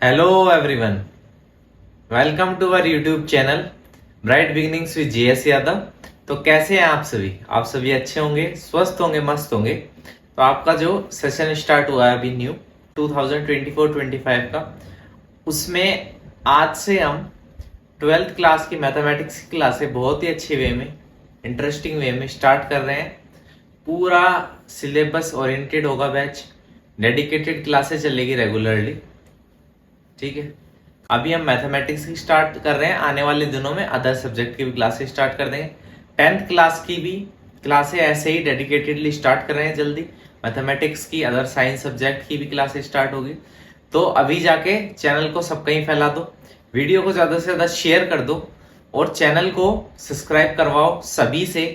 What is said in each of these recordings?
Hello everyone, welcome to our YouTube channel bright beginnings with GS Yadav. तो कैसे हैं आप सभी? आप सभी अच्छे होंगे, स्वस्थ होंगे, मस्त होंगे। तो आपका जो सेशन स्टार्ट हुआ है अभी न्यू 2024-25 का, उसमें आज से हम 12th क्लास की मैथमेटिक्स की क्लासें बहुत ही अच्छे वे में, इंटरेस्टिंग वे में स्टार्ट कर रहे हैं। पूरा सिलेबस ओरिएंटेड होगा बैच, डेडिकेटेड क्लासेस चलेगी रेगुलरली। ठीक है, अभी हम मैथमेटिक्स की स्टार्ट कर रहे हैं, आने वाले दिनों में अदर सब्जेक्ट की भी क्लासेस स्टार्ट कर देंगे। 10th क्लास की भी क्लासें ऐसे ही डेडिकेटेडली स्टार्ट कर रहे हैं जल्दी। मैथमेटिक्स की, अदर साइंस सब्जेक्ट की भी क्लासेस स्टार्ट होगी। तो अभी जाके चैनल को सब कहीं फैला दो, वीडियो को ज्यादा से ज्यादा शेयर कर दो और चैनल को सब्सक्राइब करवाओ सभी से,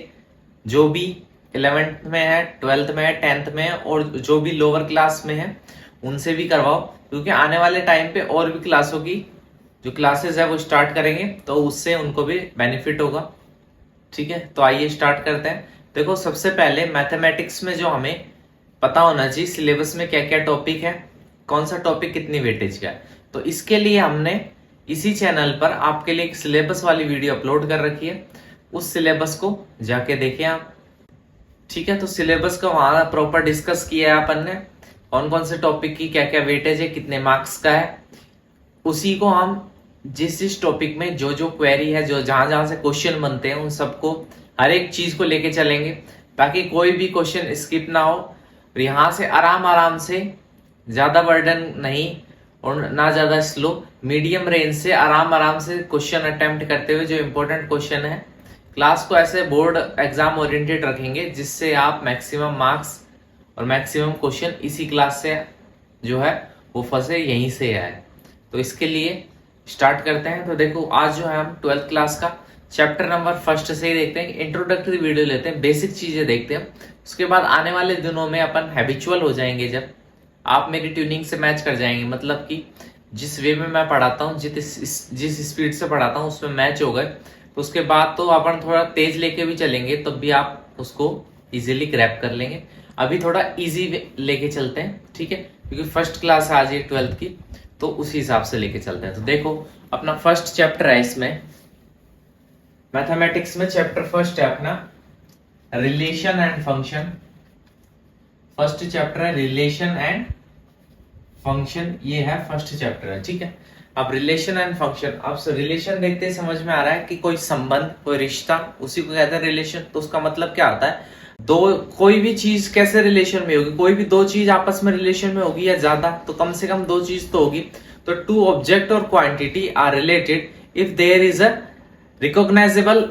जो भी 11th में है, 12th में है, 10th में है और जो भी लोअर क्लास में है उनसे भी करवाओ, क्योंकि आने वाले टाइम पे और भी क्लासों की जो क्लासेस है वो स्टार्ट करेंगे तो उससे उनको भी बेनिफिट होगा। ठीक है, तो आइए स्टार्ट करते हैं। देखो, सबसे पहले मैथमेटिक्स में जो हमें पता होना चाहिए सिलेबस में क्या क्या टॉपिक है, कौन सा टॉपिक कितनी वेटेज का है। तो इसके लिए हमने इसी चैनल पर आपके लिए एक सिलेबस वाली वीडियो अपलोड कर रखी है, उस सिलेबस को जाके देखें आप। ठीक है, तो सिलेबस का वहां प्रॉपर डिस्कस किया है अपन ने, कौन कौन से टॉपिक की क्या क्या वेटेज है, कितने मार्क्स का है। उसी को हम जिस जिस टॉपिक में जो जो क्वेरी है, जो जहां जहां से क्वेश्चन बनते हैं, उन सबको हर एक चीज को लेके चलेंगे ताकि कोई भी क्वेश्चन स्किप ना हो। और यहाँ से आराम आराम से, ज्यादा बर्डन नहीं और ना ज्यादा स्लो, मीडियम रेंज से आराम आराम से क्वेश्चन अटेम्प्ट करते हुए जो इंपॉर्टेंट क्वेश्चन है, क्लास को ऐसे बोर्ड एग्जाम ओरिएंटेड रखेंगे जिससे आप मैक्सिमम मार्क्स और मैक्सिमम क्वेश्चन इसी क्लास से जो है वो फंसे, यहीं से आए। तो इसके लिए स्टार्ट करते हैं। तो देखो, आज जो है हम 12th क्लास का चैप्टर नंबर फर्स्ट से ही देखते हैं, इंट्रोडक्टरी वीडियो लेते हैं, बेसिक चीजें देखते हैं। उसके बाद आने वाले दिनों में अपन हैबिचुअल हो जाएंगे, जब आप मेरी ट्यूनिंग से मैच कर जाएंगे, मतलब कि जिस वे में मैं पढ़ाता हूँ, जिस स्पीड से पढ़ाता हूँ उसमें मैच हो गए, तो उसके बाद तो अपन थोड़ा तेज लेके भी चलेंगे, तब भी आप उसको इजीली ग्रैब कर लेंगे। अभी थोड़ा इजी लेके चलते हैं, ठीक है, क्योंकि फर्स्ट क्लास है आज ये 12th की, तो उसी हिसाब से लेके चलते हैं। तो देखो, अपना फर्स्ट चैप्टर है इसमें, मैथमेटिक्स में चैप्टर फर्स्ट है अपना relation and function. First chapter है रिलेशन एंड फंक्शन, ये है फर्स्ट चैप्टर है। ठीक है, अब रिलेशन एंड फंक्शन, अब रिलेशन देखते ही समझ में आ रहा है कि कोई संबंध, कोई रिश्ता, उसी को कहते हैं रिलेशन। तो उसका मतलब क्या होता है, दो, कोई भी चीज कैसे रिलेशन में होगी, कोई भी दो चीज आपस में रिलेशन में होगी या ज्यादा, तो कम से कम दो चीज तो होगी। तो टू ऑब्जेक्ट और quantity are related if there is a recognisable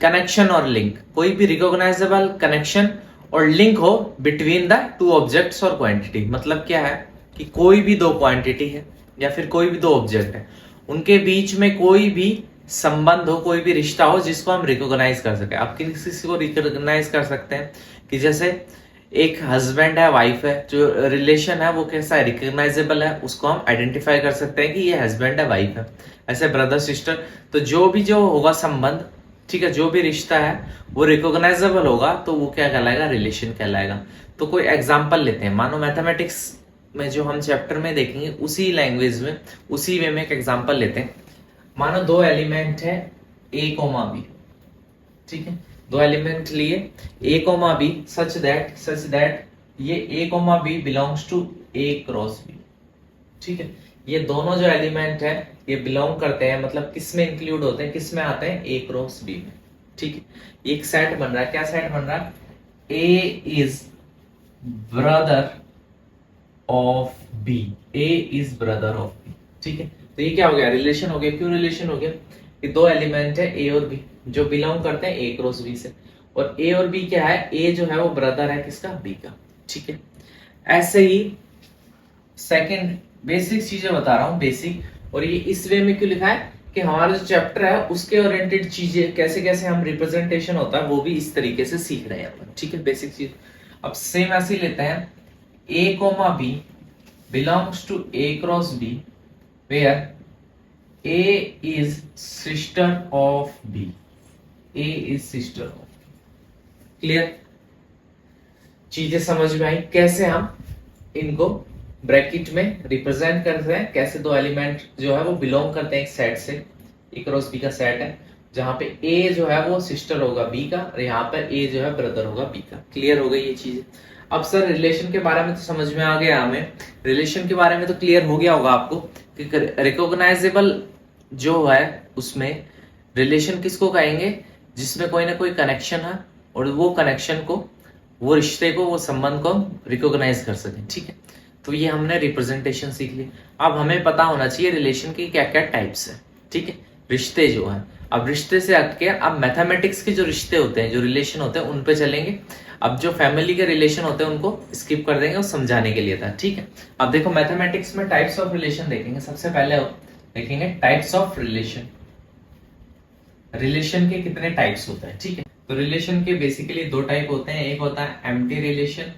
connection और लिंक। कोई भी रिकॉग्नाइजेबल कनेक्शन और लिंक हो बिटवीन द टू ऑब्जेक्ट्स और क्वांटिटी। मतलब क्या है कि कोई भी दो क्वांटिटी है या फिर कोई भी दो ऑब्जेक्ट है, उनके बीच में कोई भी संबंध हो, कोई भी रिश्ता हो जिसको हम रिकॉग्नाइज कर सके। आप किसी को रिकॉग्नाइज कर सकते हैं कि जैसे एक हस्बैंड है, वाइफ है, जो रिलेशन है वो कैसा है, रिकॉग्नाइजेबल है, उसको हम आइडेंटिफाई कर सकते हैं कि ये हस्बैंड है, वाइफ है। ऐसे ब्रदर सिस्टर, तो जो भी जो होगा संबंध, ठीक है, जो भी रिश्ता है वो रिकॉग्नाइजेबल होगा, तो वो क्या कहलाएगा, रिलेशन कहलाएगा। तो कोई एग्जाम्पल लेते हैं, मानो मैथमेटिक्स में जो हम चैप्टर में देखेंगे उसी लैंग्वेज में, उसी वे में एक एग्जाम्पल लेते हैं। मानो दो एलिमेंट है ए कोमा बी, ठीक है, दो एलिमेंट लिए A comma B such that ये A comma B belongs to A cross B. ठीक है, ये दोनों जो एलिमेंट है ये बिलोंग करते हैं, मतलब किस में इंक्लूड होते हैं, किस में आते हैं, ए क्रॉस बी में। ठीक है, एक सेट बन रहा है, क्या सेट बन रहा है, A is brother of B, A is brother of B. ठीक है, तो ये क्या हो गया, रिलेशन हो गया। क्यों रिलेशन हो गया, कि दो एलिमेंट है ए और बी जो बिलोंग करते हैं ए क्रॉस बी से, और ए और बी क्या है, ए जो है वो ब्रदर है किसका, बी का। ठीक है, ऐसे ही सेकंड बेसिक चीजें बता रहा हूं, बेसिक। और ये इस वे में क्यों लिखा है कि हमारा जो चैप्टर है उसके ओरिएंटेड चीजें, कैसे कैसे हम रिप्रेजेंटेशन होता है वो भी इस तरीके से सीख रहे हैं अपन। ठीक है, बेसिक चीज। अब सेम ऐसे ही लेते हैं, A comma B belongs to A cross B where A is sister of B. A is sister of B. Clear, चीजें समझ में आई कैसे हम इनको ब्रैकेट में रिप्रेजेंट करते हैं कैसे दो एलिमेंट जो है वो बिलोंग करते हैं एक सेट से। ए क्रॉस बी का सेट है जहां पे ए जो है वो सिस्टर होगा बी का और यहाँ पर ए जो है ब्रदर होगा बी का। क्लियर हो गई ये चीज। अब सर रिलेशन के बारे में तो समझ में आ गया हमें, रिलेशन के बारे में तो क्लियर हो गया होगा आपको कि रिकॉग्नाइजेबल जो है उसमें रिलेशन किसको कहेंगे, जिसमें कोई ना कोई कनेक्शन है और वो कनेक्शन को, वो रिश्ते को, वो संबंध को रिकॉग्नाइज कर सके। ठीक है, तो ये हमने रिप्रेजेंटेशन सीख ली। अब हमें पता होना चाहिए रिलेशन की क्या क्या टाइप्स है। ठीक है, रिश्ते जो है, अब रिश्ते से हटके अब मैथमेटिक्स के जो रिश्ते होते हैं, जो रिलेशन होते हैं, उन पे चलेंगे। अब जो फैमिली के रिलेशन होते हैं उनको स्किप कर देंगे, वो समझाने के लिए था। ठीक है, अब देखो मैथमेटिक्स में टाइप्स ऑफ रिलेशन देखेंगे। सबसे पहले देखेंगे टाइप्स ऑफ रिलेशन। रिलेशन के कितने टाइप्स होते हैं। ठीक है, तो रिलेशन के बेसिकली दो टाइप होते हैं, एक होता है एम्प्टी रिलेशन,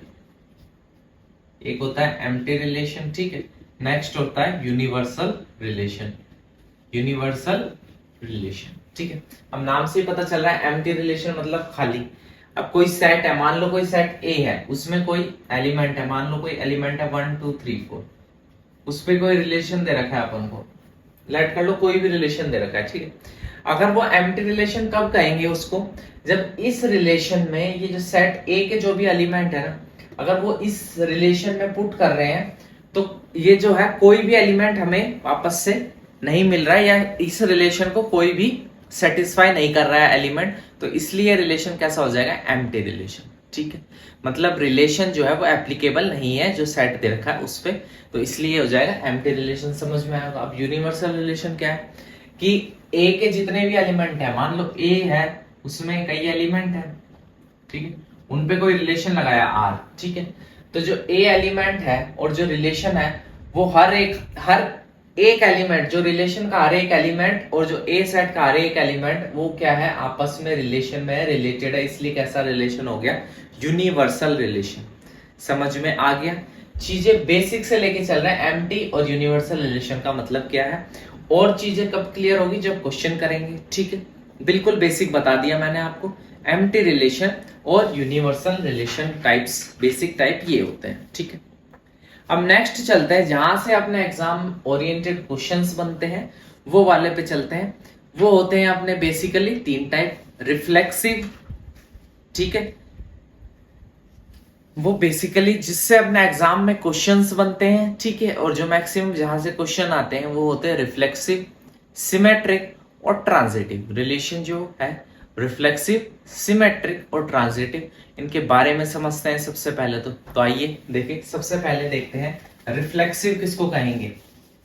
एक होता है एम्प्टी रिलेशन। ठीक है, नेक्स्ट होता है यूनिवर्सल रिलेशन। यूनिवर्सल रिलेशन, ठीक है, अब नाम से ही पता चल रहा है एम्प्टी रिलेशन मतलब खाली। अब कोई सेट है, मान लो कोई सेट ए है, उसमें कोई एलिमेंट है, मान लो कोई एलिमेंट है 1 2 3 4, उस पर कोई रिलेशन दे रखा है अपन को, लेट कर लो कोई भी रिलेशन दे रखा है। ठीक है, अगर वो एम्प्टी रिलेशन कब कहेंगे उसको, जब इस रिलेशन में ये जो सेट ए के जो भी एलिमेंट है ना, अगर वो इस रिलेशन में पुट कर रहे हैं तो ये जो है कोई भी एलिमेंट हमें वापस से नहीं मिल रहा है, या इस रिलेशन को कोई भी सेटिस्फाई नहीं कर रहा है एलिमेंट, तो इसलिए रिलेशन कैसा हो जाएगा, एम्प्टी रिलेशन। ठीक है, मतलब रिलेशन जो है वो एप्लीकेबल नहीं है जो सेट दे रखा है उस पे, तो इसलिए हो जाएगा एम्प्टी रिलेशन। समझ में आएगा। अब यूनिवर्सल रिलेशन क्या है कि ए के जितने भी एलिमेंट है, मान लो ए है उसमें कई एलिमेंट है, ठीक है, उन पे कोई रिलेशन लगाया आर। ठीक है, तो जो ए एलिमेंट है और जो रिलेशन है वो हर एक एलिमेंट, जो रिलेशन का हर एक एलिमेंट और जो ए सेट का हर एक एलिमेंट, वो क्या है, आपस में रिलेशन में रिलेटेड है, इसलिए कैसा रिलेशन हो गया, यूनिवर्सल रिलेशन। समझ में आ गया। चीजें बेसिक से लेके चल रहे हैं, एम्प्टी और यूनिवर्सल रिलेशन का मतलब क्या है, और चीजें कब क्लियर होगी, जब क्वेश्चन करेंगे। ठीक है, बिल्कुल बेसिक बता दिया मैंने आपको। एम्प्टी रिलेशन और universal relation types, basic type ये होते हैं। ठीक है, अब नेक्स्ट चलते हैं जहां से अपने एग्जाम ओरिएंटेड क्वेश्चंस बनते हैं, वो वाले पे चलते हैं। वो होते हैं अपने बेसिकली तीन टाइप, रिफ्लेक्सिव, ठीक है, वो बेसिकली जिससे अपने एग्जाम में क्वेश्चंस बनते हैं। ठीक है, और जो मैक्सिमम जहां से क्वेश्चन आते हैं वो होते हैं रिफ्लेक्सिव, सिमेट्रिक और ट्रांजिटिव रिलेशन जो है, रिफ्लेक्सिव, सिमेट्रिक और ट्रांजिटिव, इनके बारे में समझते हैं सबसे पहले। तो आइए देखें, सबसे पहले देखते हैं रिफ्लेक्सिव किसको कहेंगे,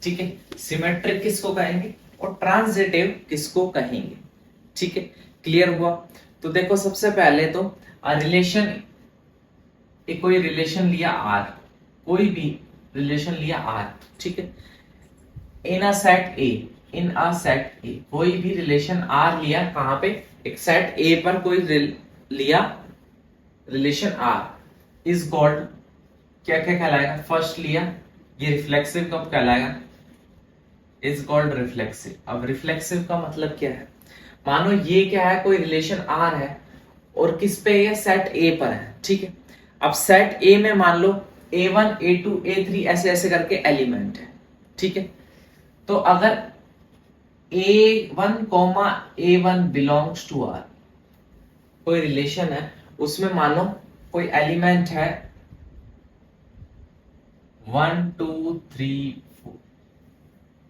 ठीक है, सिमेट्रिक किसको कहेंगे और ट्रांजिटिव किसको कहेंगे। ठीक है, क्लियर हुआ। तो देखो सबसे पहले तो रिलेशन, एक कोई रिलेशन लिया आर, कोई भी रिलेशन लिया आर, ठीक है, इन a set A, in a set ए, कोई भी रिलेशन आर लिया, कहां पे, एक सेट ए पर कोई लिया रिलेशन आर, इज कॉल्ड, क्या क्या कहलाएगा, फर्स्ट लिया, ये रिफ्लेक्सिव कब कहलाएगा, इज कॉल्ड रिफ्लेक्सिव। अब रिफ्लेक्सिव का मतलब क्या है, मानो ये क्या है, कोई रिलेशन आर है और किस पे, ये सेट ए पर है। ठीक है, अब सेट ए में मान लो A1 A2 A3 ऐसे ऐसे करके एलिमेंट है। ठीक है, तो अगर A1 A1 belongs to R, कोई रिलेशन है उसमें मानो कोई एलिमेंट है 1 2 3 4,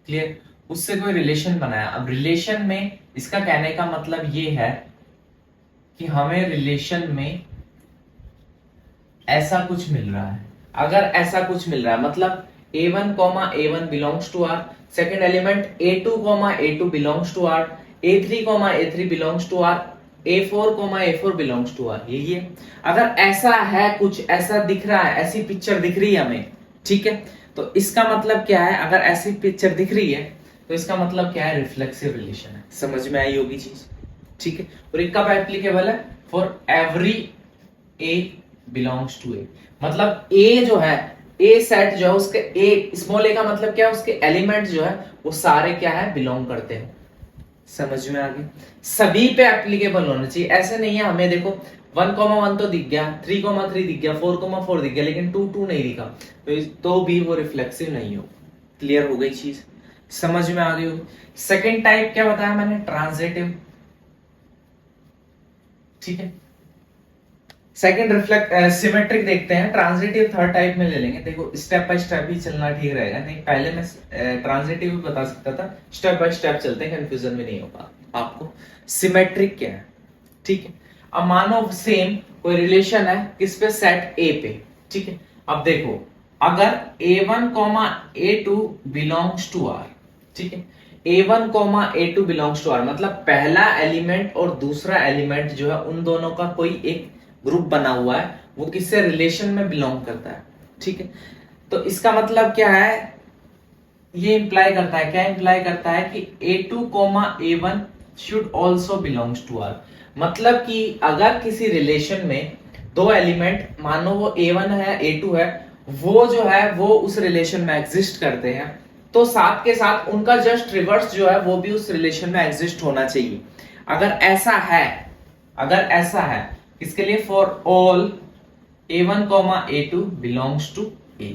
क्लियर, उससे कोई रिलेशन बनाया। अब रिलेशन में इसका कहने का मतलब ये है कि हमें रिलेशन में ऐसा कुछ मिल रहा है। अगर ऐसा कुछ मिल रहा है मतलब A1 A1 belongs to R, second element A2 A2 belongs to R, A3 A3 belongs to R, A4 A4 belongs to R, यही है। अगर ऐसा है, कुछ ऐसा दिख रहा है, ऐसी पिक्चर दिख रही है हमें, ठीक है, तो इसका मतलब क्या है, अगर ऐसी पिक्चर दिख रही है तो इसका मतलब क्या है, रिफ्लेक्सिव रिलेशन है। समझ में आई होगी चीज। ठीक है, और ये कब एप्लीकेबल है, for every A belongs to A, मतलब ए जो है, ए सेट जो है उसके ए, स्मॉल ए का मतलब क्या है, उसके एलिमेंट जो है वो सारे क्या है, बिलोंग करते हैं समझ में आ गई, सभी पे एप्लीकेबल होना चाहिए। ऐसे नहीं है हमें देखो 1,1 तो दिख गया, 3,3 दिख गया, 4,4 दिख गया, लेकिन 2,2 नहीं दिखा, तो भी वो रिफ्लेक्सिव नहीं हो। क्लियर हो गई चीज, समझ में आ गई होगी। सेकेंड टाइप क्या बताया मैंने, ट्रांजिटिव। ठीक है, सेकंड रिफ्लेक्ट सिमेट्रिक देखते हैं, ट्रांजिटिव थर्ड टाइप में ले लेंगे। देखो स्टेप बाय स्टेप ही चलना ठीक रहेगा, नहीं पहले मैं ट्रांजिटिव भी बता सकता था, स्टेप बाय स्टेप चलते हैं, कंफ्यूजन भी नहीं होगा आपको। सिमेट्रिक क्या है, ठीक है, अब मानो सेम कोई रिलेशन है किस पे, सेट ए पे। ठीक है, अब देखो अगर A1, A2 belongs to R, ठीक है, A1, A2 belongs to R मतलब पहला एलिमेंट और दूसरा एलिमेंट जो है उन दोनों का कोई एक ग्रुप बना हुआ है, वो किससे रिलेशन में बिलोंग करता है। ठीक है, तो इसका मतलब क्या है, ये इंप्लाई करता है, क्या इंप्लाई करता है कि A2, A1 should also belongs to R। मतलब कि अगर किसी रिलेशन में दो एलिमेंट, मानो वो A1 है A2 है, वो जो है वो उस रिलेशन में एग्जिस्ट करते हैं, तो साथ के साथ उनका जस्ट रिवर्स जो है वो भी उस रिलेशन में एग्जिस्ट होना चाहिए। अगर ऐसा है, अगर ऐसा है इसके लिए, for all A1, A2 belongs to A,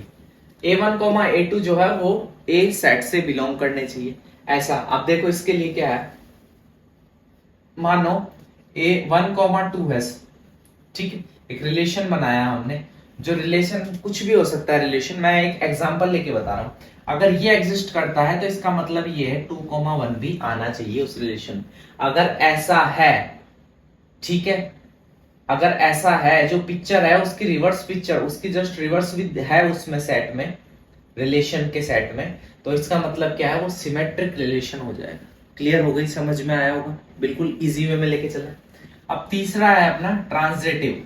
A1, A2 जो है वो A सेट से बिलोंग करने चाहिए। ऐसा अब देखो इसके लिए क्या है, मानो A1, 2 है, ठीक है, एक रिलेशन बनाया हमने, जो रिलेशन कुछ भी हो सकता है रिलेशन, मैं एक एग्जांपल लेके बता रहा हूं। अगर ये एग्जिस्ट करता है तो इसका मतलब ये है 2, 1 भी आना चाहिए उस रिलेशन। अगर ऐसा है, ठीक है, अगर ऐसा है, जो पिक्चर है उसकी रिवर्स पिक्चर, उसकी जस्ट रिवर्स भी है उसमें सेट में, रिलेशन के सेट में, तो इसका मतलब क्या है, वो सिमेट्रिक रिलेशन हो जाएगा। क्लियर हो गई, समझ में आया होगा, बिल्कुल इजी वे में लेके चला। अब तीसरा है अपना transitive,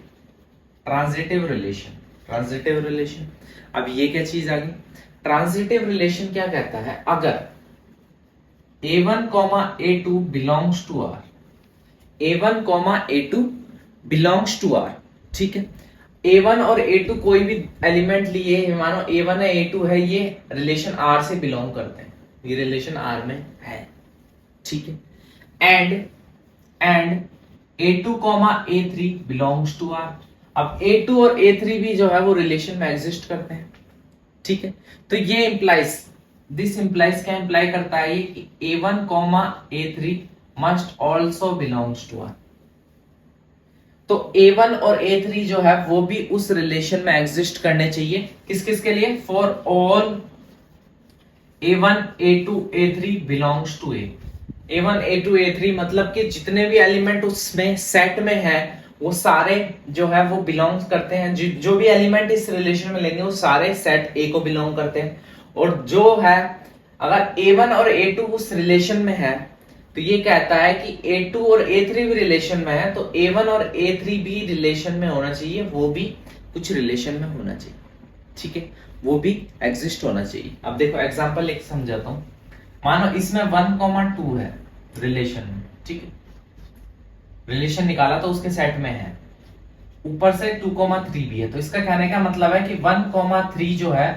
transitive relation, transitive relation. अब ये क्या चीज आ गई, ट्रांजिटिव रिलेशन क्या कहता है, अगर A1, A2 belongs to R, A1, A2 belongs to R, ठीक है, A1 और A2 कोई भी एलिमेंट लिए, मानो A1 है A2 है, ये रिलेशन R से बिलोंग करते हैं, ये रिलेशन R में है, ठीक है, and A2, A3 belongs to R। अब A2 और A3 भी जो है वो रिलेशन में एग्जिस्ट करते हैं, ठीक है, तो ये इंप्लाइज, दिस इंप्लाइज क्या इंप्लाई करता है कि A1, A3 must also belongs to R। तो A1 और A3 जो है वो भी उस रिलेशन में एग्जिस्ट करने चाहिए, किस किस के लिए, for all A1, A2, A3 belongs to A। A1, A2, A3 मतलब कि जितने भी एलिमेंट उसमें सेट में है वो सारे जो है वो बिलोंग करते हैं, जो भी एलिमेंट इस रिलेशन में लेंगे वो सारे सेट A को बिलोंग करते हैं। और जो है अगर A1 और A2 उस रिलेशन में है तो ये कहता है कि A2 और A3 भी रिलेशन में है, तो A1 और A3 भी रिलेशन में होना चाहिए, वो भी कुछ रिलेशन में होना चाहिए, ठीक है, वो भी एग्जिस्ट होना चाहिए। अब देखो एग्जांपल एक समझाता हूं, मानो इसमें 1, 2 है रिलेशन में, ठीक है, रिलेशन निकाला तो उसके सेट में है, ऊपर से 2, 3 भी है, तो इसका कहने का मतलब है कि 1, 3 जो है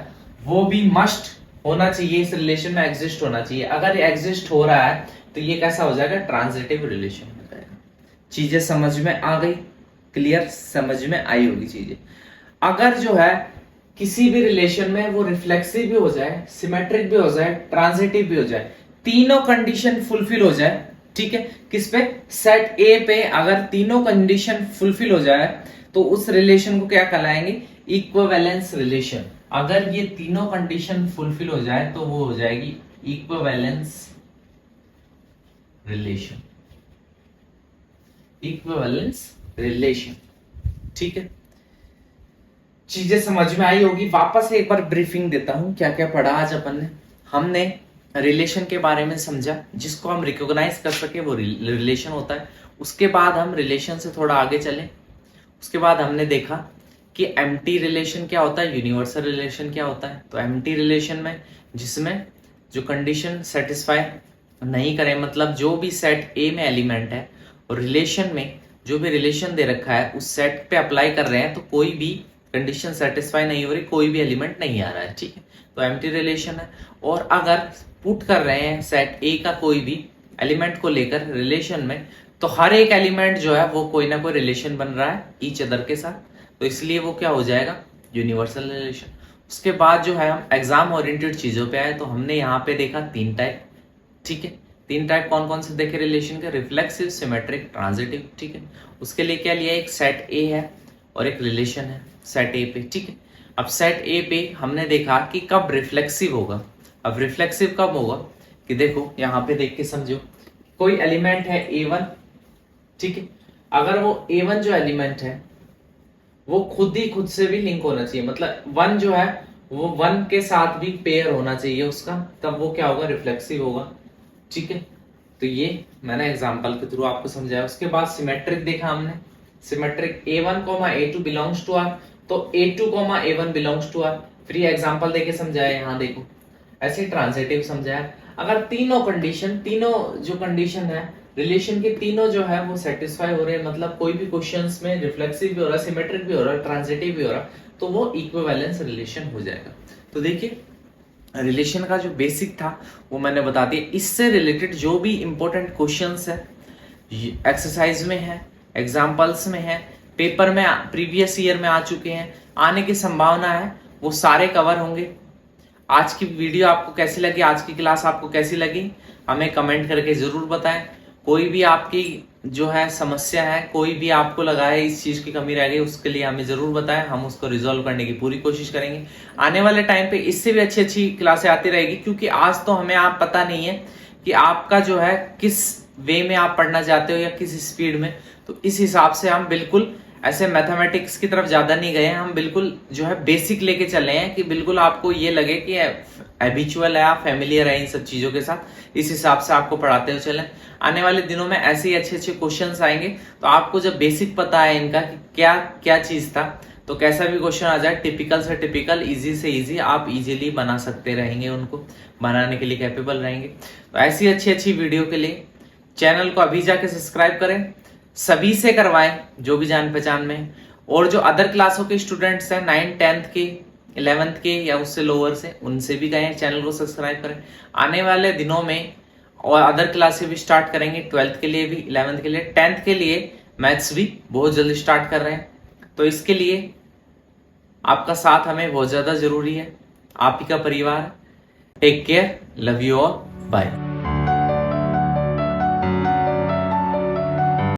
वो भी मस्ट होना चाहिए, इस रिलेशन में एग्जिस्ट होना चाहिए। अगर ये एग्जिस्ट हो रहा है तो ये कैसा हो जाएगा, ट्रांजिटिव रिलेशन हो जाएगा। चीजें समझ में आ गई, क्लियर, समझ में आई होगी चीजें। अगर जो है किसी भी रिलेशन में वो रिफ्लेक्सिव भी हो जाए, सिमेट्रिक भी हो जाए, ट्रांजिटिव भी हो जाए, तीनों कंडीशन फुलफिल हो जाए, ठीक है, किस पे, सेट ए पे, अगर तीनों कंडीशन फुलफिल हो जाए तो उस रिलेशन को क्या कहलाएंगे, इक्विवेलेंस रिलेशन। अगर ये तीनों कंडीशन फुलफिल हो जाए तो वो हो जाएगी इक्विवेलेंस रिलेशन, इक्विवेलेंस रिलेशन, ठीक है। चीजें समझ में आई होगी, वापस एक बार ब्रीफिंग देता हूं, क्या क्या पढ़ा आज अपन ने। हमने रिलेशन के बारे में समझा, जिसको हम रिकॉग्नाइज कर सके वो रिलेशन होता है। उसके बाद हम रिलेशन से थोड़ा आगे चले, उसके बाद हमने देखा कि एम्प्टी रिलेशन क्या होता है, यूनिवर्सल रिलेशन क्या होता है। तो एम्प्टी रिलेशन में जिसमें जो कंडीशन सेटिस्फाई नहीं करे, मतलब जो भी सेट ए में एलिमेंट है और रिलेशन में जो भी रिलेशन दे रखा है उस सेट पे अप्लाई कर रहे हैं, तो कोई भी कंडीशन सेटिस्फाई नहीं हो रही, कोई भी एलिमेंट नहीं आ रहा है, ठीक है, तो एम्प्टी रिलेशन है। और अगर पुट कर रहे हैं सेट ए का कोई भी एलिमेंट को लेकर रिलेशन में, तो हर एक एलिमेंट जो है वो कोई ना कोई रिलेशन बन रहा है ईच अदर के साथ, तो इसलिए वो क्या हो जाएगा, यूनिवर्सल रिलेशन। उसके बाद जो है हम एग्जाम ओरिएंटेड चीजों पे आए, तो हमने यहाँ पे देखा 3 टाइप, ठीक है। 3 टाइप कौन कौन से देखे रिलेशन के, रिफ्लेक्सिव, सिमेट्रिक, ट्रांजिटिव, ठीक है। उसके लिए क्या लिया, एक सेट ए है और एक रिलेशन है सेट ए पे, ठीक है। अब सेट ए पे हमने देखा कि कब रिफ्लेक्सिव होगा। अब रिफ्लेक्सिव कब होगा कि देखो यहाँ पे देख के समझो, कोई एलिमेंट है A1, ठीक है। अगर वो A1 जो एलिमेंट है वो खुद से भी लिंक होना चाहिए, मतलब 1 जो है वो 1 के साथ भी पेयर होना चाहिए उसका, तब वो क्या होगा, रिफ्लेक्सिव होगा, ठीक है। तो ये मैंने एग्जांपल के थ्रू आपको समझाया। उसके बाद सिमेट्रिक देखा हमने, symmetric A1, A2 belongs to R, तो A2, A1 belongs to R, फिर ये एग्जांपल देके समझाया, यहाँ देखो ऐसे ट्रांजिटिव समझाया। अगर तीनों जो कंडीशन है रिलेशन के, तीनों जो है वो सेटिस्फाई हो रहे हैं, मतलब कोई भी क्वेश्चंस में रिफ्लेक्सिव भी हो रहा है, सिमेट्रिक भी हो रहा है, ट्रांजिटिव भी हो रहा है, तो वो इक्विवेलेंस रिलेशन हो जाएगा। तो देखिए रिलेशन का जो बेसिक था वो मैंने बता दिया। इससे रिलेटेड जो भी इंपॉर्टेंट क्वेश्चंस है एक्सरसाइज में है, एग्जाम्पल्स में है, पेपर में प्रीवियस ईयर में आ चुके हैं, आने की संभावना है, वो सारे कवर होंगे। आज की वीडियो आपको कैसी लगी, आज की क्लास आपको कैसी लगी, हमें कमेंट करके जरूर बताएं। कोई भी आपकी जो है समस्या है, कोई भी आपको लगा है इस चीज की कमी रह गई, उसके लिए हमें जरूर बताएं, हम उसको रिजॉल्व करने की पूरी कोशिश करेंगे। आने वाले टाइम पे इससे भी अच्छी अच्छी क्लासें आती रहेगी, क्योंकि आज तो हमें आप पता नहीं है कि आपका जो है किस वे में आप पढ़ना चाहते हो या किस स्पीड में, तो इस हिसाब से हम बिल्कुल ऐसे मैथमेटिक्स की तरफ ज्यादा नहीं गए हैं, हम बिल्कुल जो है बेसिक लेके चले हैं कि बिल्कुल आपको ये लगे कि हैबिचुअल है, आप फेमिलियर है इन सब चीजों के साथ, इस हिसाब से आपको पढ़ाते हुए चलें। आने वाले दिनों में ऐसे ही अच्छे अच्छे क्वेश्चंस आएंगे, तो आपको जब बेसिक पता है इनका कि क्या क्या चीज था, तो कैसा भी क्वेश्चन आ जाए, टिपिकल से टिपिकल, इजी से इजी, आप इजीली बना सकते रहेंगे, उनको बनाने के लिए कैपेबल रहेंगे। तो ऐसी अच्छी अच्छी वीडियो के लिए चैनल को अभी जाके सब्सक्राइब करें, सभी से करवाएं जो भी जान पहचान में, और जो अदर क्लासों के स्टूडेंट्स हैं 9th 10th के 11th के या उससे लोअर से, उनसे भी कहें चैनल को सब्सक्राइब करें। आने वाले दिनों में और अदर क्लासेस भी स्टार्ट करेंगे, 12th के लिए भी, 11th के लिए, 10th के लिए मैथ्स भी बहुत जल्दी स्टार्ट कर रहे हैं। तो इसके लिए आपका साथ हमें बहुत ज्यादा जरूरी है, आप ही का परिवार। Take care, love you all, bye.